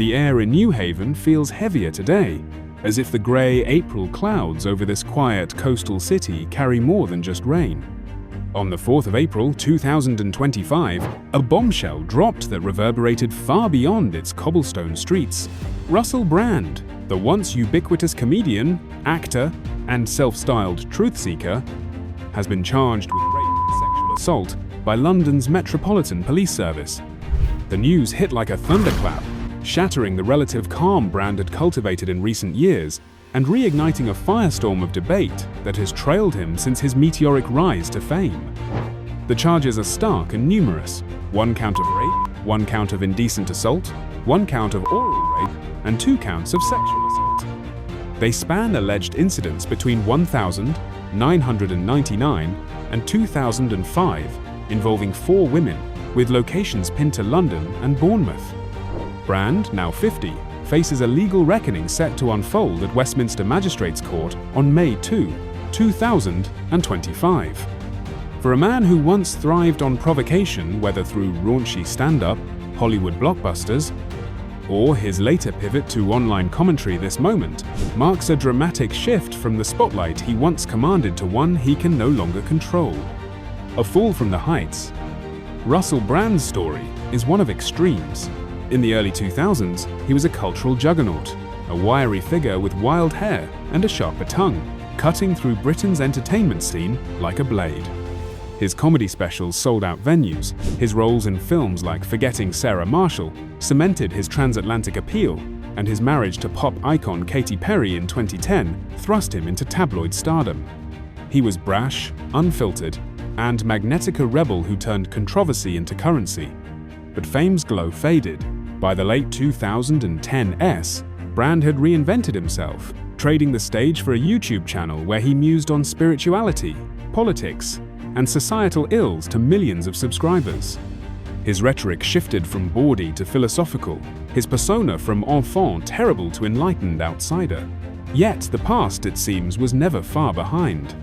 The air in New Haven feels heavier today, as if the grey April clouds over this quiet coastal city carry more than just rain. On the 4th of April 2025, a bombshell dropped that reverberated far beyond its cobblestone streets. Russell Brand, the once ubiquitous comedian, actor, and self-styled truth seeker, has been charged with rape and sexual assault by London's Metropolitan Police Service. The news hit like a thunderclap, shattering the relative calm Brand had cultivated in recent years and reigniting a firestorm of debate that has trailed him since his meteoric rise to fame. The charges are stark and numerous: 1 count of rape, 1 count of indecent assault, 1 count of oral rape, and 2 counts of sexual assault. They span alleged incidents between 1999 and 2005, involving 4 women, with locations pinned to London and Bournemouth. Brand, now 50, faces a legal reckoning set to unfold at Westminster Magistrates Court on May 2, 2025. For a man who once thrived on provocation, whether through raunchy stand-up, Hollywood blockbusters, or his later pivot to online commentary, this moment marks a dramatic shift from the spotlight he once commanded to one he can no longer control. A fall from the heights. Russell Brand's story is one of extremes. In the early 2000s, he was a cultural juggernaut, a wiry figure with wild hair and a sharper tongue, cutting through Britain's entertainment scene like a blade. His comedy specials sold out venues, his roles in films like Forgetting Sarah Marshall cemented his transatlantic appeal, and his marriage to pop icon Katy Perry in 2010 thrust him into tabloid stardom. He was brash, unfiltered, and magnetic, a rebel who turned controversy into currency. But fame's glow faded. By the late 2010s, Brand had reinvented himself, trading the stage for a YouTube channel where he mused on spirituality, politics, and societal ills to millions of subscribers. His rhetoric shifted from bawdy to philosophical, his persona from enfant terrible to enlightened outsider. Yet the past, it seems, was never far behind.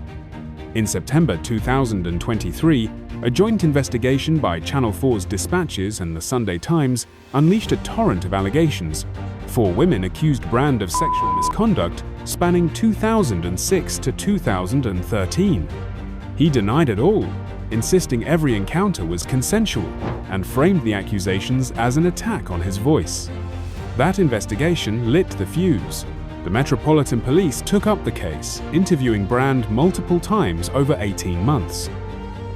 In September 2023, a joint investigation by Channel 4's Dispatches and the Sunday Times unleashed a torrent of allegations. 4 women accused Brand of sexual misconduct spanning 2006 to 2013. He denied it all, insisting every encounter was consensual, and framed the accusations as an attack on his voice. That investigation lit the fuse. The Metropolitan Police took up the case, interviewing Brand multiple times over 18 months.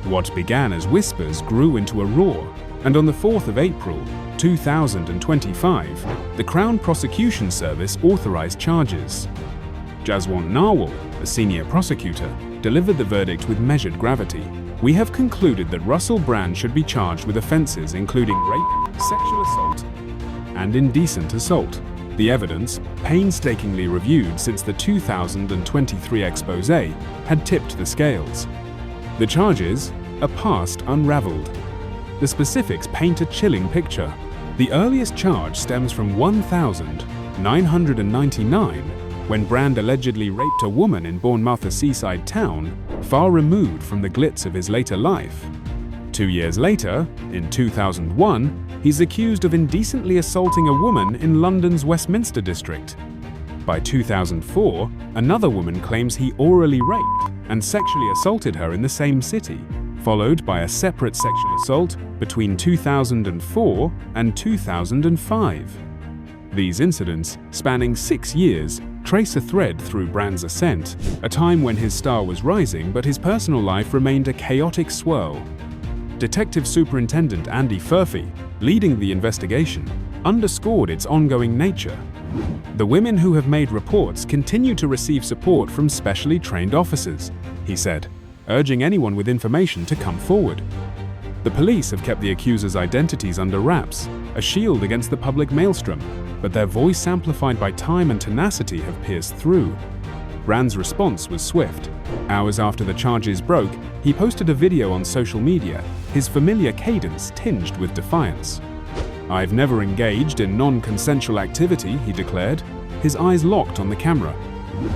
What began as whispers grew into a roar, and on the 4th of April 2025, the Crown Prosecution Service authorized charges. Jaswant Narwal, a senior prosecutor, delivered the verdict with measured gravity. "We have concluded that Russell Brand should be charged with offenses including rape, sexual assault, and indecent assault." The evidence, painstakingly reviewed since the 2023 expose, had tipped the scales. The charges, a past unraveled. The specifics paint a chilling picture. The earliest charge stems from 1999, when Brand allegedly raped a woman in Bournemouth, a seaside town, far removed from the glitz of his later life. 2 years later, in 2001, he's accused of indecently assaulting a woman in London's Westminster district. By 2004, another woman claims he orally raped and sexually assaulted her in the same city, followed by a separate sexual assault between 2004 and 2005. These incidents, spanning 6 years, trace a thread through Brand's ascent, a time when his star was rising but his personal life remained a chaotic swirl. Detective Superintendent Andy Furphy, leading the investigation, underscored its ongoing nature. "The women who have made reports continue to receive support from specially trained officers," he said, urging anyone with information to come forward. The police have kept the accusers' identities under wraps, a shield against the public maelstrom, but their voice amplified by time and tenacity have pierced through. Brand's response was swift. Hours after the charges broke, he posted a video on social media, his familiar cadence tinged with defiance. "I've never engaged in non-consensual activity," he declared, his eyes locked on the camera.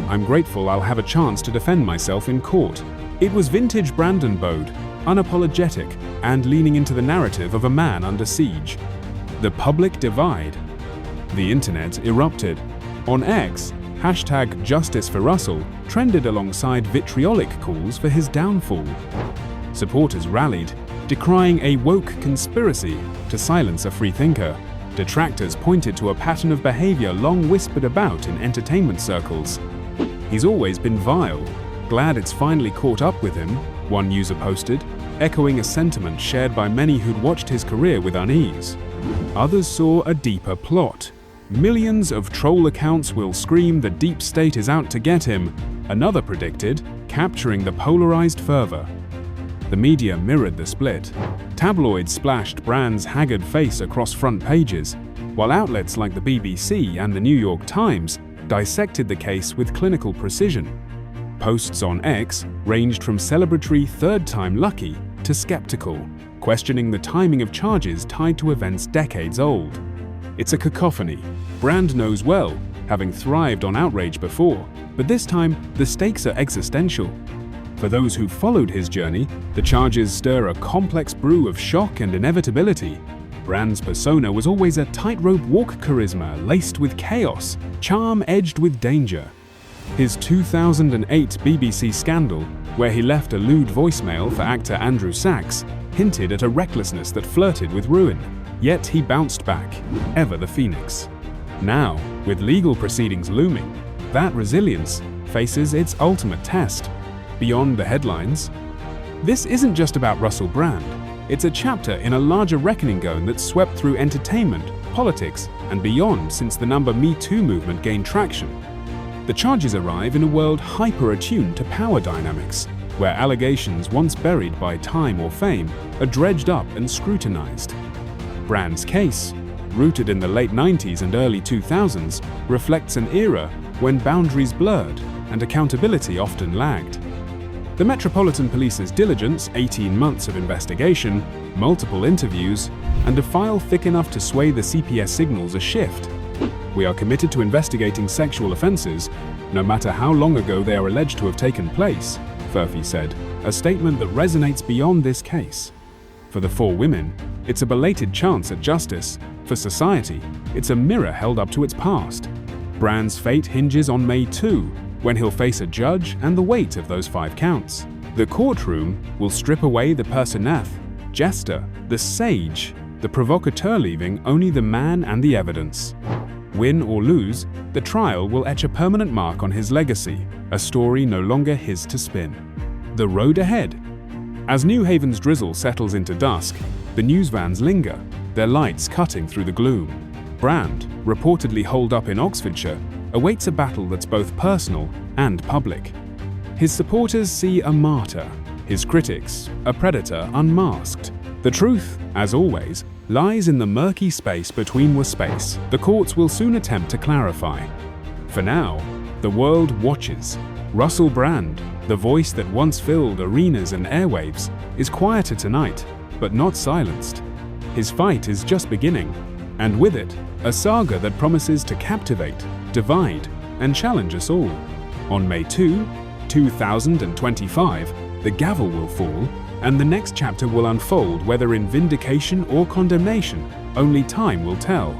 "I'm grateful I'll have a chance to defend myself in court." It was vintage Brandon Bode, unapologetic and leaning into the narrative of a man under siege. The public divide. The internet erupted. On X, hashtag Justice for Russell trended alongside vitriolic calls for his downfall. Supporters rallied, decrying a woke conspiracy to silence a freethinker. Detractors pointed to a pattern of behavior long whispered about in entertainment circles. "He's always been vile. Glad it's finally caught up with him," one user posted, echoing a sentiment shared by many who'd watched his career with unease. Others saw a deeper plot. "Millions of troll accounts will scream the deep state is out to get him," another predicted, capturing the polarized fervor. The media mirrored the split. Tabloids splashed Brand's haggard face across front pages, while outlets like the BBC and the New York Times dissected the case with clinical precision. Posts on X ranged from celebratory third-time lucky to skeptical, questioning the timing of charges tied to events decades old. It's a cacophony. Brand knows well, having thrived on outrage before, but this time the stakes are existential. For those who followed his journey, the charges stir a complex brew of shock and inevitability. Brand's persona was always a tightrope walk charisma laced with chaos, charm edged with danger. His 2008 BBC scandal, where he left a lewd voicemail for actor Andrew Sachs, hinted at a recklessness that flirted with ruin. Yet he bounced back, ever the phoenix. Now, with legal proceedings looming, that resilience faces its ultimate test. Beyond the headlines, this isn't just about Russell Brand. It's a chapter in a larger reckoning that's swept through entertainment, politics, and beyond since the Me Too movement gained traction. The charges arrive in a world hyper-attuned to power dynamics, where allegations once buried by time or fame are dredged up and scrutinized. Brand's case, rooted in the late 90s and early 2000s, reflects an era when boundaries blurred and accountability often lagged. The Metropolitan Police's diligence, 18 months of investigation, multiple interviews, and a file thick enough to sway the CPS signals a shift. "We are committed to investigating sexual offences, no matter how long ago they are alleged to have taken place," Furphy said, a statement that resonates beyond this case. For the four women, it's a belated chance at justice. For society, it's a mirror held up to its past. Brand's fate hinges on May 2, when he'll face a judge and the weight of those 5 counts. The courtroom will strip away the personath, jester, the sage, the provocateur, leaving only the man and the evidence. Win or lose, the trial will etch a permanent mark on his legacy, a story no longer his to spin. The road ahead. As New Haven's drizzle settles into dusk, the news vans linger, their lights cutting through the gloom. Brand, reportedly holed up in Oxfordshire, awaits a battle that's both personal and public. His supporters see a martyr, his critics a predator unmasked. The truth, as always, lies in the murky space between space. The courts will soon attempt to clarify. For now, the world watches. Russell Brand, the voice that once filled arenas and airwaves, is quieter tonight, but not silenced. His fight is just beginning, and with it, a saga that promises to captivate, divide, and challenge us all. On May 2, 2025, the gavel will fall, and the next chapter will unfold, whether in vindication or condemnation. Only time will tell.